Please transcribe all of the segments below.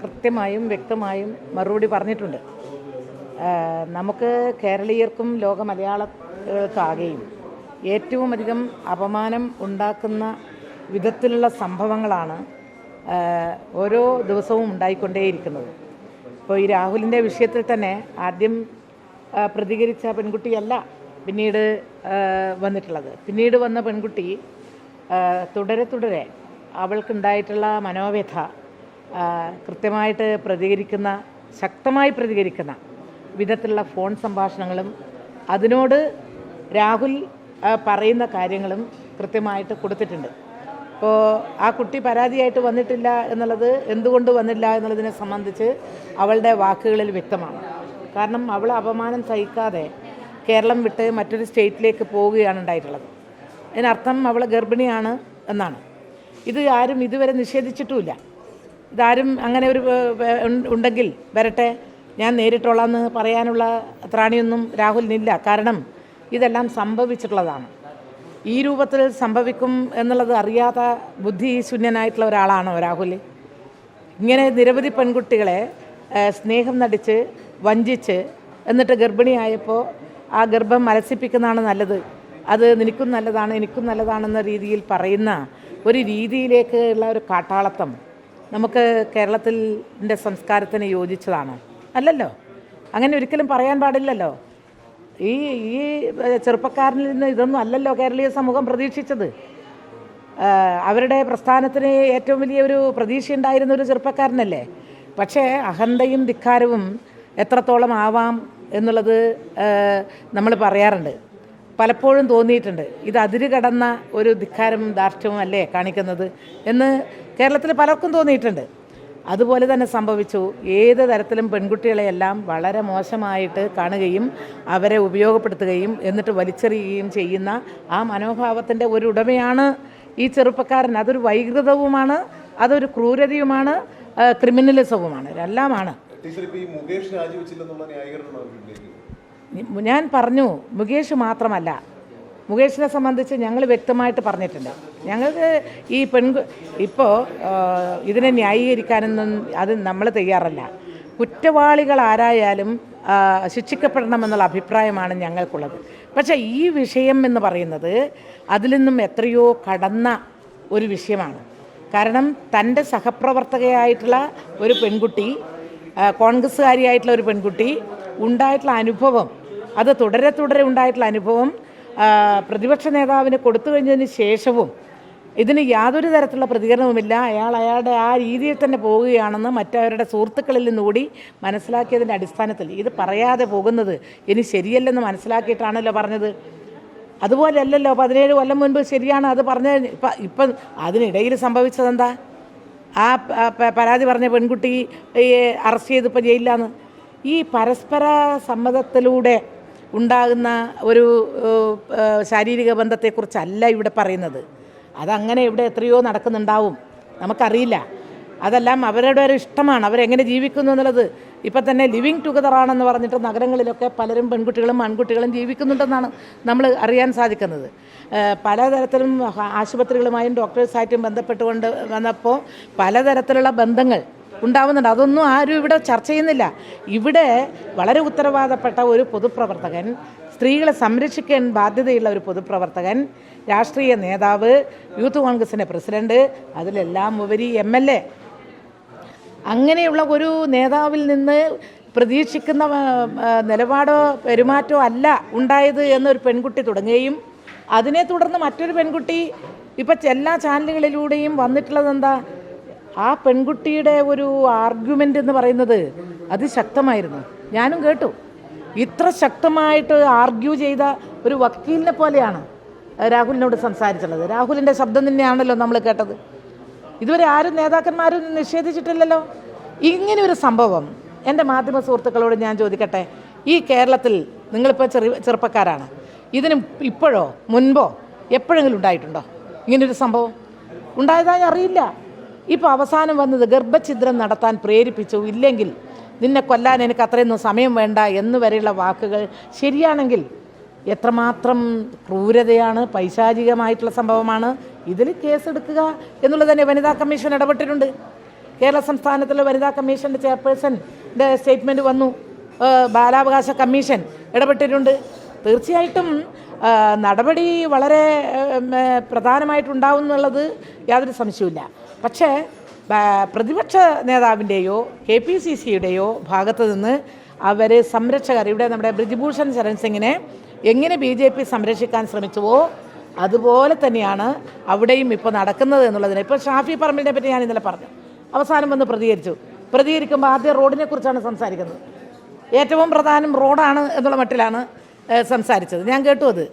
കൃത്യമായും വ്യക്തമായും മറുപടി പറഞ്ഞിട്ടുണ്ട്. നമുക്ക് കേരളീയർക്കും ലോക മലയാളികൾക്കാകെയും ഏറ്റവും അധികം അപമാനം ഉണ്ടാക്കുന്ന വിധത്തിലുള്ള സംഭവങ്ങളാണ് ഓരോ ദിവസവും ഉണ്ടായിക്കൊണ്ടേയിരിക്കുന്നത്. ഇപ്പോൾ ഈ രാഹുലിൻ്റെ വിഷയത്തിൽ തന്നെ ആദ്യം പ്രതികരിച്ച പെൺകുട്ടിയല്ല പിന്നീട് വന്നിട്ടുള്ളത്. പിന്നീട് വന്ന പെൺകുട്ടി തുടരെ അവൾക്കുണ്ടായിട്ടുള്ള മനോവ്യഥ കൃത്യമായിട്ട് ശക്തമായി പ്രതികരിക്കുന്ന വിധത്തിലുള്ള ഫോൺ സംഭാഷണങ്ങളും അതിനോട് രാഹുൽ പറയുന്ന കാര്യങ്ങളും കൃത്യമായിട്ട് കൊടുത്തിട്ടുണ്ട്. ഇപ്പോൾ ആ കുട്ടി പരാതിയായിട്ട് വന്നിട്ടില്ല എന്നുള്ളത്, എന്തുകൊണ്ട് വന്നില്ല എന്നുള്ളതിനെ സംബന്ധിച്ച് അവളുടെ വാക്കുകളിൽ വ്യക്തമാണ്. കാരണം അവൾ അപമാനം സഹിക്കാതെ കേരളം വിട്ട് മറ്റൊരു സ്റ്റേറ്റിലേക്ക് പോവുകയാണ് ഉണ്ടായിട്ടുള്ളത്. അതിനർത്ഥം അവൾ ഗർഭിണിയാണ് എന്നാണ്. ഇത് ആരും ഇതുവരെ നിഷേധിച്ചിട്ടുമില്ല. ഇതാരും അങ്ങനെ ഒരു ഉണ്ടെങ്കിൽ വരട്ടെ, ഞാൻ നേരിട്ടുള്ളതെന്ന് പറയാനുള്ള ത്രാണിയൊന്നും രാഹുലിനില്ല. കാരണം ഇതെല്ലാം സംഭവിച്ചിട്ടുള്ളതാണ്. ഈ രൂപത്തിൽ സംഭവിക്കും എന്നുള്ളത് അറിയാത്ത ബുദ്ധിശൂന്യനായിട്ടുള്ള ഒരാളാണോ രാഹുൽ? ഇങ്ങനെ നിരവധി പെൺകുട്ടികളെ സ്നേഹം നടിച്ച് വഞ്ചിച്ച് എന്നിട്ട് ഗർഭിണിയായപ്പോൾ ആ ഗർഭം മലസിപ്പിക്കുന്നതാണ് നല്ലത്, അത് നിനക്കും നല്ലതാണ് എനിക്കും നല്ലതാണെന്ന രീതിയിൽ പറയുന്ന ഒരു രീതിയിലേക്ക് ഉള്ള ഒരു കാട്ടാളത്തം നമുക്ക് കേരളത്തിൻ്റെ സംസ്കാരത്തിന് യോജിച്ചതാണോ? അല്ലല്ലോ. അങ്ങനെ ഒരിക്കലും പറയാൻ പാടില്ലല്ലോ. ഈ ചെറുപ്പക്കാരനിൽ നിന്ന് ഇതൊന്നും അല്ലല്ലോ കേരളീയ സമൂഹം പ്രതീക്ഷിച്ചത്. അവരുടെ പ്രസ്ഥാനത്തിന് ഏറ്റവും വലിയ ഒരു പ്രതീക്ഷയുണ്ടായിരുന്ന ഒരു ചെറുപ്പക്കാരനല്ലേ. പക്ഷേ അഹന്തയും ധിക്കാരവും എത്രത്തോളം ആവാം എന്നുള്ളത് നമ്മൾ പറയാറുണ്ട്. പലപ്പോഴും തോന്നിയിട്ടുണ്ട്, ഇത് അതിര് കടന്ന ഒരു ധിക്കാരവും ധാർഷ്ട്യവും അല്ലേ കാണിക്കുന്നത് എന്ന് കേരളത്തിൽ പലർക്കും തോന്നിയിട്ടുണ്ട്. അതുപോലെ തന്നെ സംഭവിച്ചു. ഏത് തരത്തിലും പെൺകുട്ടികളെയെല്ലാം വളരെ മോശമായിട്ട് കാണുകയും അവരെ ഉപയോഗപ്പെടുത്തുകയും എന്നിട്ട് വലിച്ചെറിയുകയും ചെയ്യുന്ന ആ മനോഭാവത്തിൻ്റെ ഒരു ഉടമയാണ് ഈ ചെറുപ്പക്കാരൻ. അതൊരു വൈകൃതവുമാണ്, അതൊരു ക്രൂരതയുമാണ്, ക്രിമിനലിസവുമാണ്, എല്ലാമാണ്. ഞാൻ പറഞ്ഞു, മുകേഷ് മാത്രമല്ല, മുകേഷിനെ സംബന്ധിച്ച് ഞങ്ങൾ വ്യക്തമായിട്ട് പറഞ്ഞിട്ടുണ്ട്. ഞങ്ങൾക്ക് ഈ ഇപ്പോൾ ഇതിനെ ന്യായീകരിക്കാനൊന്നും അത് നമ്മൾ തയ്യാറല്ല. കുറ്റവാളികൾ ആരായാലും ശിക്ഷിക്കപ്പെടണമെന്നുള്ള അഭിപ്രായമാണ് ഞങ്ങൾക്കുള്ളത്. പക്ഷേ ഈ വിഷയം എന്ന് പറയുന്നത് അതിൽ നിന്നും എത്രയോ കടന്ന ഒരു വിഷയമാണ്. കാരണം തൻ്റെ സഹപ്രവർത്തകയായിട്ടുള്ള ഒരു പെൺകുട്ടി, കോൺഗ്രസ്സുകാരിയായിട്ടുള്ള ഒരു പെൺകുട്ടി ഉണ്ടായിട്ടുള്ള അനുഭവം, അത് തുടരെ ഉണ്ടായിട്ടുള്ള അനുഭവം പ്രതിപക്ഷ നേതാവിന് കൊടുത്തു കഴിഞ്ഞതിന് ശേഷവും ഇതിന് യാതൊരു തരത്തിലുള്ള പ്രതികരണവുമില്ല. അയാളുടെ ആ രീതിയിൽ തന്നെ പോവുകയാണെന്ന് മറ്റവരുടെ സുഹൃത്തുക്കളിൽ നിന്നുകൂടി മനസ്സിലാക്കിയതിൻ്റെ അടിസ്ഥാനത്തിൽ ഇത് പറയാതെ പോകുന്നത് ഇനി ശരിയല്ലെന്ന് മനസ്സിലാക്കിയിട്ടാണല്ലോ പറഞ്ഞത്. അതുപോലെ അല്ലല്ലോ 17 കൊല്ലം മുൻപ് ശരിയാണ് അത് പറഞ്ഞത്. ഇപ്പം അതിനിടയിൽ സംഭവിച്ചതെന്താ? ആ പരാതി പറഞ്ഞ പെൺകുട്ടി അറസ്റ്റ് ചെയ്തിപ്പോൾ ജയിലിലാണ്. ഈ പരസ്പര സമ്മതത്തിലൂടെ ഉണ്ടാകുന്ന ഒരു ശാരീരിക ബന്ധത്തെക്കുറിച്ചല്ല ഇവിടെ പറയുന്നത്. അതങ്ങനെ ഇവിടെ എത്രയോ നടക്കുന്നുണ്ടാവും, നമുക്കറിയില്ല. അതെല്ലാം അവരുടെ ഒരു ഇഷ്ടമാണ്, അവരെങ്ങനെ ജീവിക്കുന്നു എന്നുള്ളത്. ഇപ്പം തന്നെ ലിവിങ് ടുഗദറാണെന്ന് പറഞ്ഞിട്ട് നഗരങ്ങളിലൊക്കെ പലരും പെൺകുട്ടികളും ആൺകുട്ടികളും ജീവിക്കുന്നുണ്ടെന്നാണ് നമ്മൾ അറിയാൻ സാധിക്കുന്നത്. പലതരത്തിലും ആശുപത്രികളുമായും ഡോക്ടേഴ്സായിട്ടും ബന്ധപ്പെട്ടുകൊണ്ട് വന്നപ്പോൾ പലതരത്തിലുള്ള ബന്ധങ്ങൾ ഉണ്ടാവുന്നുണ്ട്. അതൊന്നും ആരും ഇവിടെ ചർച്ച ചെയ്യുന്നില്ല. ഇവിടെ വളരെ ഉത്തരവാദപ്പെട്ട ഒരു പൊതുപ്രവർത്തകൻ, സ്ത്രീകളെ സംരക്ഷിക്കാൻ ബാധ്യതയുള്ള ഒരു പൊതുപ്രവർത്തകൻ, രാഷ്ട്രീയ നേതാവ്, യൂത്ത് കോൺഗ്രസിൻ്റെ പ്രസിഡന്റ്, അതിലെല്ലാം ഉപരി MLA, അങ്ങനെയുള്ള ഒരു നേതാവിൽ നിന്ന് പ്രതീക്ഷിക്കുന്ന നിലപാടോ പെരുമാറ്റമോ അല്ല ഉണ്ടായത് എന്നൊരു പെൺകുട്ടി തുടങ്ങുകയും അതിനെ തുടർന്ന് മറ്റൊരു പെൺകുട്ടി ഇപ്പം എല്ലാ ചാനലുകളിലൂടെയും വന്നിട്ടുള്ളത് എന്താ? ആ പെൺകുട്ടിയുടെ ഒരു ആർഗ്യുമെൻ്റ് എന്ന് പറയുന്നത് അതിശക്തമായിരുന്നു. ഞാനും കേട്ടു. ഇത്ര ശക്തമായിട്ട് ആർഗ്യൂ ചെയ്ത ഒരു വക്കീലിനെ പോലെയാണ് രാഹുലിനോട് സംസാരിച്ചുള്ളത്. രാഹുലിൻ്റെ ശബ്ദം തന്നെയാണല്ലോ നമ്മൾ കേട്ടത്. ഇതുവരെ ആരും നേതാക്കന്മാരും നിഷേധിച്ചിട്ടില്ലല്ലോ. ഇങ്ങനെയൊരു സംഭവം എൻ്റെ മാധ്യമ സുഹൃത്തുക്കളോട് ഞാൻ ചോദിക്കട്ടെ, ഈ കേരളത്തിൽ നിങ്ങളിപ്പോൾ ചെറുപ്പക്കാരാണ്, ഇതിന് ഇപ്പോഴോ മുൻപോ എപ്പോഴെങ്കിലും ഉണ്ടായിട്ടുണ്ടോ ഇങ്ങനൊരു സംഭവം? ഉണ്ടായതായി അറിയില്ല. ഇപ്പോൾ അവസാനം വന്നത് ഗർഭഛിദ്രം നടത്താൻ പ്രേരിപ്പിച്ചു, ഇല്ലെങ്കിൽ നിന്നെ കൊല്ലാൻ എനിക്ക് അത്രയൊന്നും സമയം വേണ്ട എന്ന് വരെയുള്ള വാക്കുകൾ ശരിയാണെങ്കിൽ എത്രമാത്രം ക്രൂരതയാണ്, പൈശാചികമായിട്ടുള്ള സംഭവമാണ്. ഇതിൽ കേസെടുക്കുക എന്നുള്ളത് തന്നെ വനിതാ കമ്മീഷൻ ഇടപെട്ടിട്ടുണ്ട്. കേരള സംസ്ഥാനത്തിലെ വനിതാ കമ്മീഷൻ്റെ ചെയർപേഴ്സൻ്റെ സ്റ്റേറ്റ്മെൻറ്റ് വന്നു. ബാലാവകാശ കമ്മീഷൻ ഇടപെട്ടിട്ടുണ്ട്. തീർച്ചയായിട്ടും നടപടി വളരെ പ്രധാനമായിട്ടുണ്ടാവും എന്നുള്ളത് യാതൊരു സംശയവുമില്ല. പക്ഷേ പ്രതിപക്ഷ നേതാവിൻ്റെയോ KPCCയുടെയോ ഭാഗത്ത് നിന്ന് അവർ സംരക്ഷകർ, ഇവിടെ നമ്മുടെ ബ്രിജ്ഭൂഷൺ ശരൺ സിംഗിനെ എങ്ങനെ BJP സംരക്ഷിക്കാൻ ശ്രമിച്ചുവോ അതുപോലെ തന്നെയാണ് അവിടെയും ഇപ്പോൾ നടക്കുന്നത് എന്നുള്ളതിന്. ഇപ്പോൾ ഷാഫി പറമ്പിലിനെ പറ്റി ഞാൻ ഇന്നലെ പറഞ്ഞു, അവസാനം വന്ന് പ്രതികരിക്കുമ്പോൾ ആദ്യം റോഡിനെ കുറിച്ചാണ് സംസാരിക്കുന്നത്. ഏറ്റവും പ്രധാനം റോഡാണ് എന്നുള്ള മട്ടിലാണ് സംസാരിച്ചത്. ഞാൻ കേട്ടു. അത്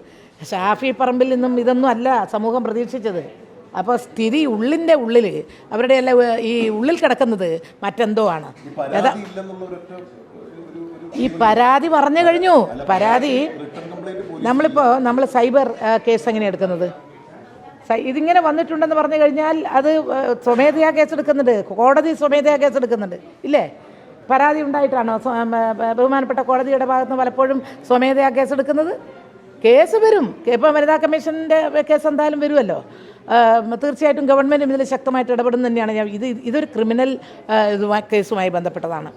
ഷാഫി പറമ്പിൽ നിന്നും ഇതൊന്നും അല്ല സമൂഹം പ്രതീക്ഷിച്ചത്. അപ്പോൾ സ്ഥിതി ഉള്ളിൻ്റെ ഉള്ളിൽ അവരുടെ എല്ലാം ഈ ഉള്ളിൽ കിടക്കുന്നത് മറ്റെന്തോ ആണ്. ഈ പരാതി പറഞ്ഞു കഴിഞ്ഞു. പരാതി നമ്മൾ സൈബർ കേസ് എങ്ങനെ എടുക്കുന്നത്? ഇതിങ്ങനെ വന്നിട്ടുണ്ടെന്ന് പറഞ്ഞു കഴിഞ്ഞാൽ അത് സ്വമേധയാ കേസെടുക്കുന്നുണ്ട്, കോടതി സ്വമേധയാ കേസെടുക്കുന്നുണ്ട് ഇല്ലേ? പരാതി ഉണ്ടായിട്ടാണോ ബഹുമാനപ്പെട്ട കോടതിയുടെ ഭാഗത്ത് പലപ്പോഴും സ്വമേധയാ കേസെടുക്കുന്നത്? കേസ് വരും. ഇപ്പോൾ വനിതാ കമ്മീഷൻ്റെ കേസ് എന്തായാലും വരുമല്ലോ. തീർച്ചയായിട്ടും ഗവൺമെൻറ്റും ഇതിൽ ശക്തമായിട്ട് ഇടപെടുന്നു തന്നെയാണ്. ഇതൊരു ക്രിമിനൽ കേസുമായി ബന്ധപ്പെട്ടതാണ്.